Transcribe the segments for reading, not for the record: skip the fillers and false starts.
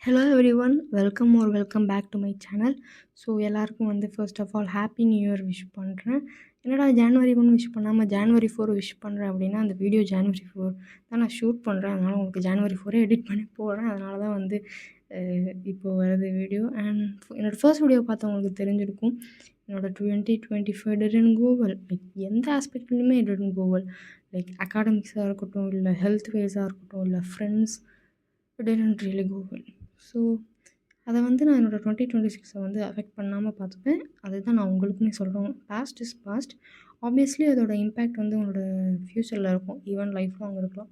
Hello everyone welcome back to my channel. So எல்லாருக்கும் first of all happy new year wish பண்ணுறேன். என்னடா January 1 wish பண்ணாமல் January 4 wish பண்ணுறேன் அப்படின்னா, அந்த வீடியோ ஜான்வரி 4 தான் நான் ஷூட் பண்ணுறேன். அதனால் உங்களுக்கு ஜான்வரி 4 எடிட் பண்ணி போடுறேன். அதனால தான் இப்போது வருது வீடியோ. அண்ட் என்னோடய ஃபர்ஸ்ட் வீடியோ பார்த்தவங்களுக்கு தெரிஞ்சிருக்கும். என்னோட 2025 டிடன்ட் கோ வெல். லைக் எந்த ஆஸ்பெக்ட்லையுமே டிடன்ட் கோ வெல். லைக் அகாடமிக்ஸாக இருக்கட்டும், இல்லை ஹெல்த் வைஸாக இருக்கட்டும், இல்லை friends didn't really go well. So அதை நான் என்னோடய 2026 அஃபெக்ட் பண்ணாமல் பார்த்துப்பேன். அதுதான் நான் உங்களுக்குமே சொல்கிறேன். Past is past. ஆப்வியஸ்லி அதோட இம்பேக்ட் உங்களோட ஃப்யூச்சரில் இருக்கும். ஈவன் லைஃப் லாங் இருக்கலாம்.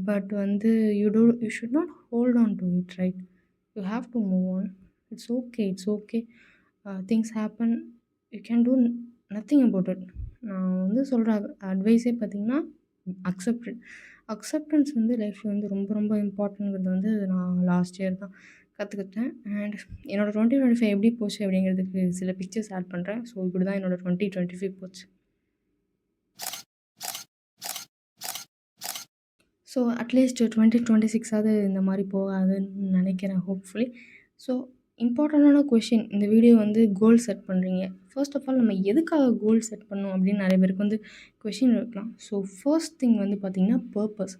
But you should not hold on to it, right? You have to move on. It's okay. Things happen. You can do nothing about it. நான் சொல்கிற அட்வைஸே பார்த்திங்கன்னா, accept. Acceptance லைஃப்பில் ரொம்ப ரொம்ப இம்பார்ட்டன்ட்ங்கிறது நான் லாஸ்ட் இயர் தான் கற்றுக்கிட்டேன். அண்ட் என்னோடய 2025 எப்படி போச்சு அப்படிங்கிறதுக்கு சில பிக்சர்ஸ் ஆட் பண்ணுறேன். ஸோ இப்படி தான் என்னோடய 2025 போச்சு. ஸோ அட்லீஸ்ட் 2026 இந்த மாதிரி போகாதுன்னு நினைக்கிறேன், ஹோப்ஃபுல்லி. ஸோ இம்பார்ட்டண்டான கொஷின், இந்த வீடியோ கோல் செட் பண்ணுறீங்க. ஃபர்ஸ்ட் ஆஃப் ஆல் நம்ம எதுக்காக கோல் செட் பண்ணணும் அப்படின்னு நிறைய பேருக்கு கொஷின் இருக்கலாம். ஸோ ஃபர்ஸ்ட் திங் பார்த்திங்கன்னா பர்பஸ்.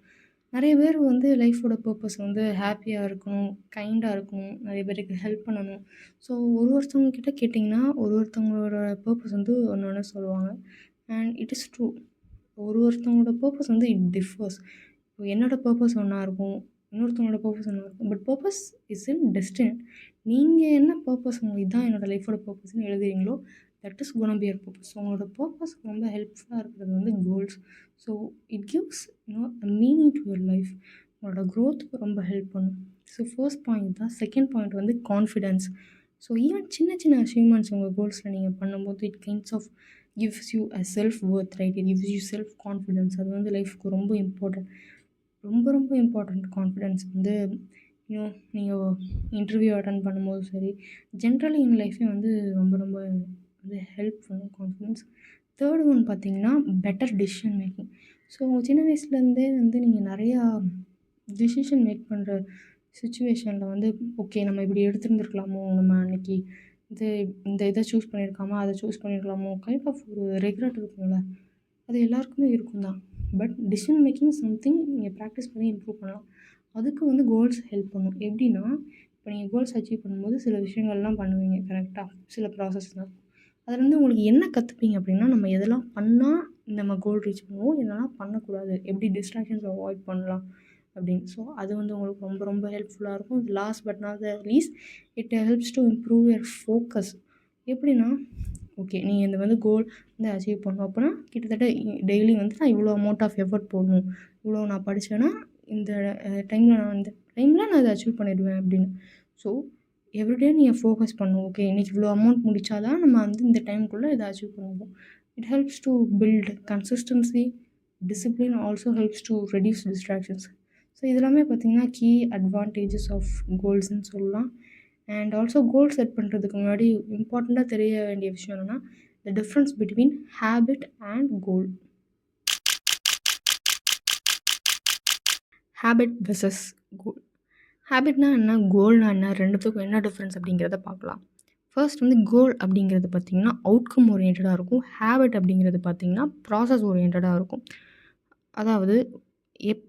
நிறைய பேர் லைஃபோட பர்பஸ் ஹாப்பியாக இருக்கணும், கைண்டாக இருக்கணும், நிறைய பேருக்கு ஹெல்ப் பண்ணணும். ஸோ ஒருத்தவங்க கிட்ட கேட்டிங்கன்னா ஒருத்தவங்களோட பர்பஸ் ஒன்று ஒன்று சொல்லுவாங்க. And it is true. ஒருத்தவங்களோட பர்பஸ் இட் டிஃபர்ஸ். இப்போ என்னோடய பர்பஸ் ஒன்றா இருக்கும், இன்னொருத்தவங்களோட பர்பஸ் ஒன்றா இருக்கும். But purpose is in destiny. நீங்கள் என்ன பர்பஸ் இதுதான் என்னோடய லைஃபோட பர்பஸ்ன்னு எழுதுறீங்களோ, that is gonna be your purpose. So உங்களோட பர்பஸ்க்கு ரொம்ப ஹெல்ப்ஃபுல்லாக இருக்கிறது goals. So it gives a meaning to your life. உங்களோட க்ரோத்துக்கு ரொம்ப ஹெல்ப் பண்ணும். ஸோ ஃபர்ஸ்ட் பாயிண்ட் தான். Second point confidence. So even சின்ன சின்ன அச்சீவ்மெண்ட்ஸ் உங்கள் கோல்ஸில் நீங்கள் பண்ணும்போது it kinds of gives you a self-worth, right? It gives you self-confidence. அது லைஃப்க்கு ரொம்ப இம்பார்ட்டன்ட். ரொம்ப ரொம்ப இம்பார்ட்டண்ட் கான்ஃபிடென்ஸ். நீங்கள் இன்டர்வியூ அட்டன் பண்ணும்போது சரி, ஜென்ரலி என் லைஃபே ரொம்ப ரொம்ப ஹெல்ப் பண்ணும் கான்ஃபிடென்ஸ். தேர்ட் ஒன் பார்த்திங்கன்னா பெட்டர் டிசிஷன் மேக்கிங். ஸோ சின்ன வயசுலேருந்தே நீங்கள் நிறையா டிசிஷன் மேக் பண்ணுற சுச்சுவேஷனில் ஓகே நம்ம இப்படி எடுத்துருந்துருக்கலாமோ, நம்ம அன்றைக்கி இந்த இதை சூஸ் பண்ணியிருக்காமோ, அதை சூஸ் பண்ணியிருக்கலாமோ, கைண்ட் ஆஃப் ஒரு ரெக்ரெட் இருக்கும்ல, அது எல்லாருக்குமே இருக்கும் தான். பட் டிசிஷன் மேக்கிங் சம்திங் நீங்கள் ப்ராக்டிஸ் பண்ணி இம்ப்ரூவ் பண்ணலாம். அதுக்கு கோல்ஸ் ஹெல்ப் பண்ணும். எப்படின்னா, இப்போ நீங்கள் கோல்ஸ் அச்சீவ் பண்ணும்போது சில விஷயங்கள்லாம் பண்ணுவீங்க, கரெக்டாக? சில ப்ராசஸ்லாம் அதில் உங்களுக்கு என்ன கற்றுப்பீங்க அப்படின்னா, நம்ம எதெல்லாம் பண்ணால் நம்ம கோல் ரீச் பண்ணுவோம், என்னெல்லாம் பண்ணக்கூடாது, எப்படி டிஸ்ட்ராக்ஷன்ஸ் அவாய்ட் பண்ணலாம் அப்படின்னு. ஸோ அது உங்களுக்கு ரொம்ப ரொம்ப ஹெல்ப்ஃபுல்லாக இருக்கும். Last but not the least, it helps to improve your focus. எப்படின்னா, ஓகே நீங்கள் இந்த கோல் அச்சீவ் பண்ணணும் அப்படின்னா, கிட்டத்தட்ட டெய்லி நான் இவ்வளோ அமௌண்ட் ஆஃப் எஃபர்ட் போடணும், இவ்வளோ நான் படித்தேன்னா இந்த டைமில் நான் இதை அச்சீவ் பண்ணிடுவேன் அப்படின்னு. ஸோ எவ்ரிடே நீங்கள் ஃபோக்கஸ் பண்ணணும். ஓகே இன்றைக்கி இவ்வளோ அமௌண்ட் முடித்தா தான் நம்ம இந்த டைமுக்குள்ளே இதை அச்சீவ் பண்ணுவோம். It helps to build consistency. Discipline also helps to reduce distractions. So இதெல்லாமே பார்த்திங்கன்னா கீ அட்வான்டேஜஸ் ஆஃப் கோல்ஸ்ன்னு சொல்லலாம். அண்ட் ஆல்சோ கோல் செட் பண்ணுறதுக்கு முன்னாடி இம்பார்ட்டண்ட்டாக தெரிய வேண்டிய விஷயம் என்னென்னா, the difference between habit and goal. Habit versus goal. ஹேபிட்னா என்ன, கோல்னா என்ன, ரெண்டுத்துக்கும் என்ன டிஃப்ரென்ஸ் அப்படிங்கிறத பார்க்கலாம். ஃபர்ஸ்ட் கோல் அப்படிங்கிறது பார்த்திங்கன்னா அவுட்கம் ஓரியன்டாக இருக்கும். ஹேபிட் அப்படிங்கிறது பார்த்திங்கன்னா ப்ராசஸ் ஓரியன்டாக இருக்கும். அதாவது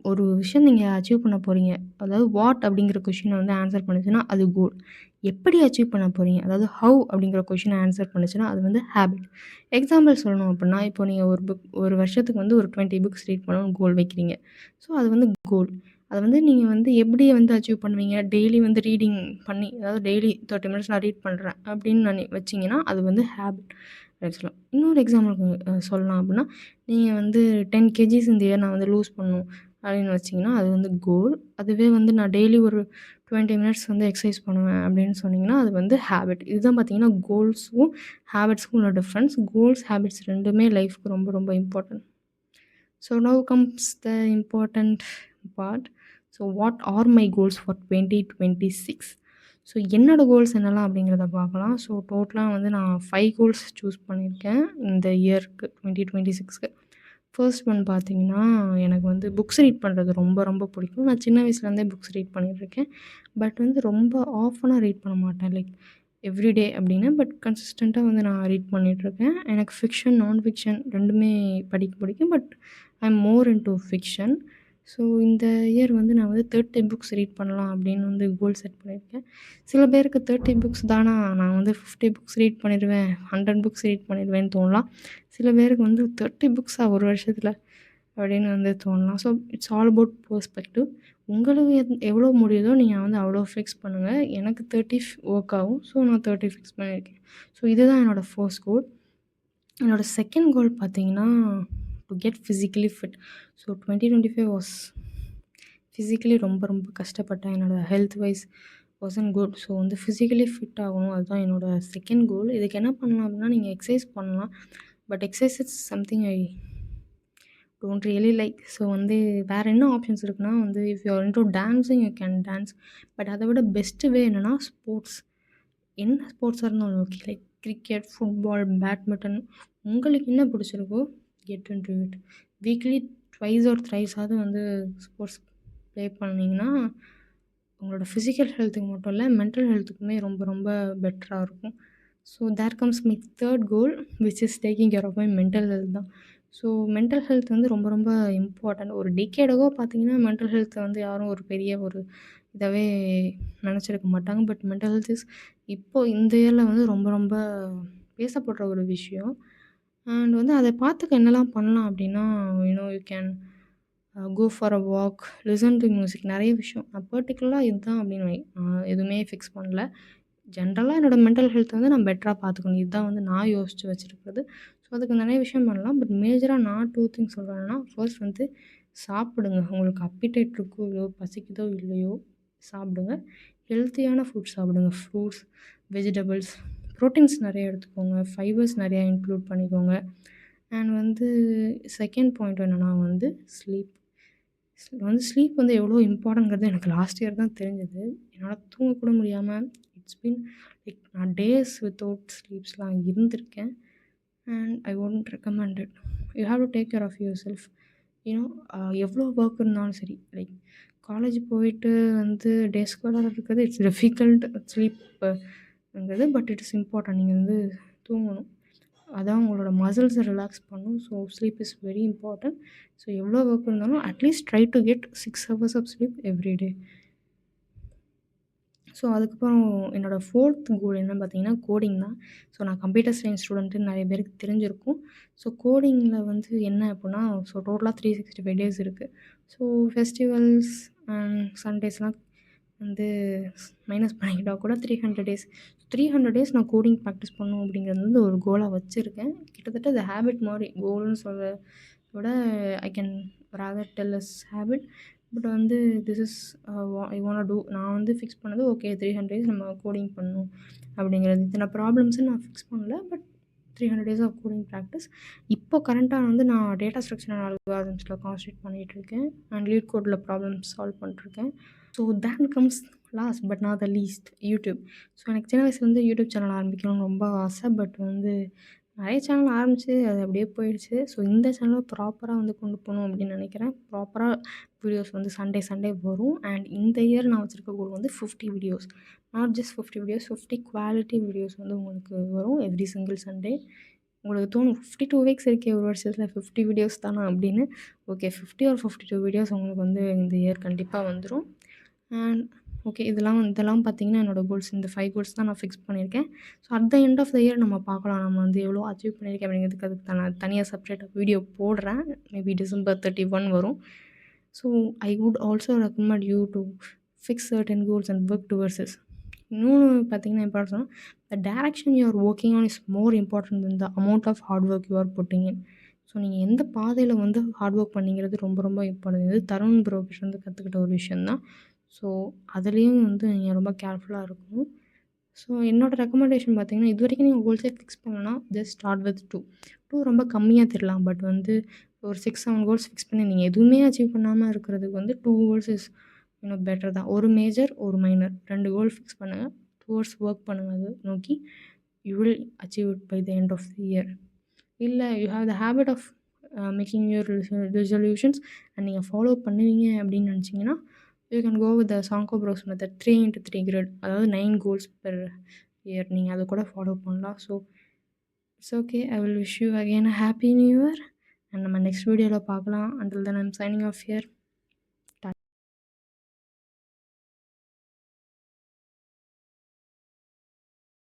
ஒரு விஷயம் நீங்கள் அச்சீவ் பண்ண போகிறீங்க, அதாவது வாட் அப்படிங்கிற கொஷினை ஆன்சர் பண்ணுச்சுன்னா அது கோல். எப்படி அச்சீவ் பண்ண போகிறீங்க, அதாவது ஹவ் அப்படிங்கிற கொஷினை ஆன்சர் பண்ணுச்சுன்னா அது ஹேபிட். எக்ஸாம்பிள் சொல்லணும் அப்படின்னா, இப்போ நீங்கள் ஒரு வருஷத்துக்கு ஒரு 20 புக்ஸ் ரீட் பண்ணணும்னு கோல் வைக்கிறீங்க. ஸோ அது கோல். அதை நீங்கள் எப்படி அச்சீவ் பண்ணுவீங்க, டெய்லி ரீடிங் பண்ணி, அதாவது டெய்லி 30 மினிட்ஸ் நான் ரீட் பண்ணுறேன் அப்படின்னு வச்சிங்கன்னா அது ஹேபிட் சொல்லலாம். இன்னொரு எக்ஸாம்பிளுக்கு சொல்லலாம் அப்படின்னா, நீங்கள் 10 கேஜிஸ் இந்த இயர் நான் லூஸ் பண்ணணும் அப்படின்னு வச்சிங்கன்னா அது கோல். அதுவே நான் டெய்லி ஒரு 20 மினிட்ஸ் எக்ஸசைஸ் பண்ணுவேன் அப்படின்னு சொன்னிங்கன்னா அது ஹேபிட். இதுதான் பார்த்திங்கன்னா கோல்ஸும் ஹேபிட்ஸ்க்கும் உள்ள டிஃப்ரென்ஸ். கோல்ஸ் ஹேபிட்ஸ் ரெண்டுமே லைஃப்க்கு ரொம்ப ரொம்ப important. So now comes the important part. So what are my goals for 2026? So என்னோடய கோல்ஸ் என்னெல்லாம் அப்படிங்கிறத பார்க்கலாம். ஸோ டோட்டலாக நான் 5 கோல்ஸ் சூஸ் பண்ணியிருக்கேன் இந்த இயருக்கு 2026க்கு. ஃபர்ஸ்ட் ஒன் பார்த்தீங்கன்னா, எனக்கு வந்து புக்ஸ் ரீட் பண்ணுறது ரொம்ப ரொம்ப பிடிக்கும். நான் சின்ன வயசுலேருந்தே புக்ஸ் ரீட் பண்ணிட்டுருக்கேன். பட் வந்து ரொம்ப ஆஃபனா ரீட் பண்ண மாட்டேன். லைக் எவ்ரிடே அப்படின்னு. பட் கன்சிஸ்டன்ட்டா வந்து நான் ரீட் பண்ணிட்டுருக்கேன். எனக்கு ஃபிக்ஷன், நான் ஃபிக்ஷன் 2மே படிக்க பிடிக்கும். But I am more into fiction. So இந்த இயர் வந்து நான் வந்து 30 புக்ஸ் ரீட் பண்ணலாம் அப்படின்னு வந்து கோல் செட் பண்ணியிருக்கேன். சில பேருக்கு 30 புக்ஸ் தானா, நான் வந்து 50 புக்ஸ் ரீட் பண்ணிடுவேன், 100 புக்ஸ் ரீட் பண்ணிடுவேன்னு தோணலாம். சில பேருக்கு வந்து 30 புக்ஸா ஒரு வருஷத்துல அப்படின்னு வந்து தோணலாம். So it's all about perspective. உங்களுக்கு எவ்வளோ முடியுதோ நீங்கள் வந்து அவ்வளோ ஃபிக்ஸ் பண்ணுங்கள். எனக்கு 30 ஒர்க் ஆகும். ஸோ நான் 30 ஃபிக்ஸ் பண்ணியிருக்கேன். ஸோ இதுதான் என்னோடய ஃபர்ஸ்ட் கோல். என்னோடய செகண்ட் கோல் பார்த்தீங்கன்னா, to get physically fit. So 2025 was physically ரொம்ப ரொம்ப கஷ்டப்பட்டேன். என்னோடய health wise wasn't good. So வந்து ஃபிசிக்கலி ஃபிட் ஆகணும். அதுதான் என்னோடய செகண்ட் கோல். இதுக்கு என்ன பண்ணலாம் அப்படின்னா, நீங்கள் எக்ஸசைஸ் பண்ணலாம். But exercise is something I don't really like. So வந்து வேறு என்ன ஆப்ஷன்ஸ் இருக்குன்னா வந்து, if you are into dancing you can dance. But அதை விட பெஸ்ட்டு வே என்னென்னா ஸ்போர்ட்ஸ். என்ன ஸ்போர்ட்ஸாக இருந்தாலும் okay. Like cricket, football, badminton, உங்களுக்கு என்ன பிடிச்சிருக்கோ get into it. Weekly twice or த்ரைஸாவது வந்து ஸ்போர்ட்ஸ் ப்ளே பண்ணிங்கன்னா, உங்களோட ஃபிசிக்கல் ஹெல்த்துக்கு மட்டும் இல்லை, மென்டல் ஹெல்த்துக்குமே ரொம்ப ரொம்ப பெட்டராக இருக்கும். So there comes my third goal which is taking care of my mental health தான். ஸோ மென்டல் ஹெல்த் வந்து ரொம்ப ரொம்ப இம்பார்ட்டன்ட். ஒரு டிகேடாகவோ பார்த்தீங்கன்னா, மென்டல் ஹெல்த்தை வந்து யாரும் ஒரு பெரிய ஒரு இதாகவே நினச்சிருக்க மாட்டாங்க. பட் மென்டல் ஹெல்த் இஸ் இப்போது இந்த இயரில் வந்து ரொம்ப ரொம்ப பேசப்படுற ஒரு விஷயம். அண்ட் வந்து அதை பார்த்துக்க என்னெல்லாம் பண்ணலாம் அப்படின்னா, you can go for a walk, listen to music, நிறைய விஷயம். நான் பர்ட்டிகுலராக இதுதான் அப்படின்னு எதுவுமே ஃபிக்ஸ் பண்ணல. ஜென்ரலாக என்னோடய மென்டல் ஹெல்த்தை வந்து நான் பெட்டராக பார்த்துக்கணும். இதுதான் வந்து நான் யோசித்து வச்சுருக்கிறது. ஸோ அதுக்கு நிறைய விஷயம் பண்ணலாம். பட் மேஜராக நான் 2 திங்ஸ் சொல்கிறேன்னா, ஃபர்ஸ்ட் வந்து சாப்பிடுங்க. உங்களுக்கு அப்பிடைட் இருக்கோ இல்லையோ, பசிக்குதோ இல்லையோ சாப்பிடுங்க. ஹெல்த்தியான ஃபுட் சாப்பிடுங்க. ஃப்ரூட்ஸ், வெஜிடபிள்ஸ், ப்ரோட்டீன்ஸ் நிறைய எடுத்துக்கோங்க. ஃபைபர்ஸ் நிறையா இன்க்ளூட் பண்ணிக்கோங்க. அண்ட் வந்து செகண்ட் பாயிண்ட் என்னென்னா வந்து ஸ்லீப். ஸ்லீப் வந்து எவ்வளோ இம்பார்ட்டன்ட்ங்கிறது எனக்கு லாஸ்ட் இயர் தான் தெரிஞ்சது. என்னால் தூங்கக்கூட முடியாமல் இட்ஸ் பீன் லைக் நான் டேஸ் வித்தவுட் ஸ்லீப்ஸ்லாம் இருந்திருக்கேன். And I won't recommend it. You have to take care of yourself. எவ்வளோ ஒர்க் இருந்தாலும் சரி, லைக் காலேஜ் போயிட்டு வந்து டே ஸ்காலராக இருக்கிறது இட்ஸ் டிஃபிகல்ட் ஸ்லீப்புங்கிறது. But it is important. நீங்கள் வந்து தூங்கணும். அதான் உங்களோட மசில்ஸை ரிலாக்ஸ் பண்ணும். So sleep is very important. So எவ்வளோ ஒர்க் இருந்தாலும் at least try to get 6 hours of sleep every day. So அதுக்கப்புறம் என்னோடய ஃபோர்த் கோல் என்னன்னு பார்த்தீங்கன்னா, கோடிங் தான். ஸோ நான் கம்ப்யூட்டர் சயின்ஸ் ஸ்டூடெண்ட்டுன்னு நிறைய பேருக்கு தெரிஞ்சிருக்கும். ஸோ கோடிங்கில் வந்து என்ன அப்புடின்னா, ஸோ டோட்டலாக 365 டேஸ் இருக்குது. ஸோ ஃபெஸ்டிவல்ஸ் அண்ட் சண்டேஸ்லாம் வந்து மைனஸ் பண்ணிக்கிட்டா கூட 300 டேஸ். 300 டேஸ் நான் கோடிங் ப்ராக்டிஸ் பண்ணணும் அப்படிங்கிறது வந்து ஒரு கோலாக வச்சுருக்கேன். கிட்டத்தட்ட அது ஹேபிட் மாதிரி. கோல்னு சொல்கிறத விட I can rather tell as habit. But வந்து this is I want to. நான் வந்து ஃபிக்ஸ் பண்ணது ஓகே 300 டேஸ் நம்ம கோடிங் பண்ணணும் அப்படிங்கிறது. இத்தனை ப்ராப்ளம்ஸும் நான் ஃபிக்ஸ் பண்ணல. But 300 days of coding practice. இப்போ கரண்ட்டாக வந்து நான் டேட்டா ஸ்ட்ரக்சர் அண்ட் அல்காரிதம்ஸில் கான்சன்ட்ரேட் பண்ணிகிட்ருக்கேன். அண்ட் லீட் கோடில் ப்ராப்ளம்ஸ் சால்வ் பண்ணிட்டுருக்கேன். So then comes last but not the least YouTube. So எனக்கு சின்ன வயசுலேருந்து யூடியூப் சேனல் ஆரம்பிக்கணும்னு ரொம்ப ஆசை. பட் வந்து நிறைய சேனல் ஆரம்பிச்சு அது அப்படியே போயிடுச்சு. ஸோ இந்த சேனலை ப்ராப்பராக வந்து கொண்டு போகணும் அப்படின்னு நினைக்கிறேன். ப்ராப்பராக வீடியோஸ் வந்து சண்டே வரும். அண்ட் இந்த இயர் நான் வச்சுருக்க கோல் வந்து 50 videos. Not just 50 videos, 50 quality videos வந்து உங்களுக்கு வரும் எவ்ரி சிங்கிள் சண்டே. உங்களுக்கு தோணும் 52 வீக்ஸ் இருக்கே ஒரு வருஷத்தில் 50 வீடியோஸ் தானா அப்படின்னு. ஓகே 50 ஆர் 52 வீடியோஸ் உங்களுக்கு வந்து இந்த இயர் கண்டிப்பாக வந்துடும். அண்ட் ஓகே இதெல்லாம் பார்த்தீங்கன்னா என்னோடய கோல்ஸ். இந்த 5 கோல்ஸ் தான் நான் ஃபிக்ஸ் பண்ணியிருக்கேன். So at the end of the year நம்ம பார்க்கலாம். நம்ம வந்து எவ்வளோ அச்சீவ் பண்ணியிருக்கேன் அப்படிங்கிறதுக்கு அதுக்கு நான் தனியாக செப்பரேட்டாக வீடியோ போடுறேன். மேபி December 31 வரும். So I would also recommend you to fix certain goals and work towards it. இன்னொன்று பார்த்தீங்கன்னா important, the direction you are working on is more important than the amount of hard work you are putting in. So நீங்கள் எந்த பாதையில் வந்து hard work பண்ணிங்கிறது ரொம்ப ரொம்ப important. இது Tarun bro கிட்ட வந்து கற்றுக்கிட்ட ஒரு விஷயந்தான். ஸோ அதுலேயும் வந்து நீங்கள் ரொம்ப கேர்ஃபுல்லாக இருக்கணும். ஸோ என்னோடய ரெக்கமெண்டேஷன் பார்த்தீங்கன்னா, இது வரைக்கும் நீங்கள் கோல்ஸே ஃபிக்ஸ் பண்ணலன்னா ஜஸ்ட் ஸ்டார்ட் வித் 2 ரொம்ப கம்மியாக தெரியலாம். பட் வந்து ஒரு 6, 7 கோல்ஸ் ஃபிக்ஸ் பண்ணி நீங்கள் எதுவுமே அச்சீவ் பண்ணாமல் இருக்கிறதுக்கு வந்து 2 கோல்ஸ் இஸ் பெட்டர் தான். ஒரு மேஜர், ஒரு மைனர் 2 கோல் ஃபிக்ஸ் பண்ணுங்கள். டுவர்ட்ஸ் ஒர்க் பண்ணுங்கள். அது நோக்கி you will achieve it by the end of the year. இல்லை you have the habit of making your resolutions and நீங்கள் ஃபாலோ பண்ணுவீங்க அப்படின்னு நினச்சிங்கன்னா you can go with the சாங்கோ ப்ரோஸ் மெத்தட் 3x3 கிரிட், அதாவது 9 கோல்ஸ் பெர் இயர். நீங்கள் அதை கூட ஃபாலோ பண்ணலாம். So it's okay. I will wish you again happy new year and நம்ம நெக்ஸ்ட் வீடியோவில் பார்க்கலாம். Until then I'm signing off here.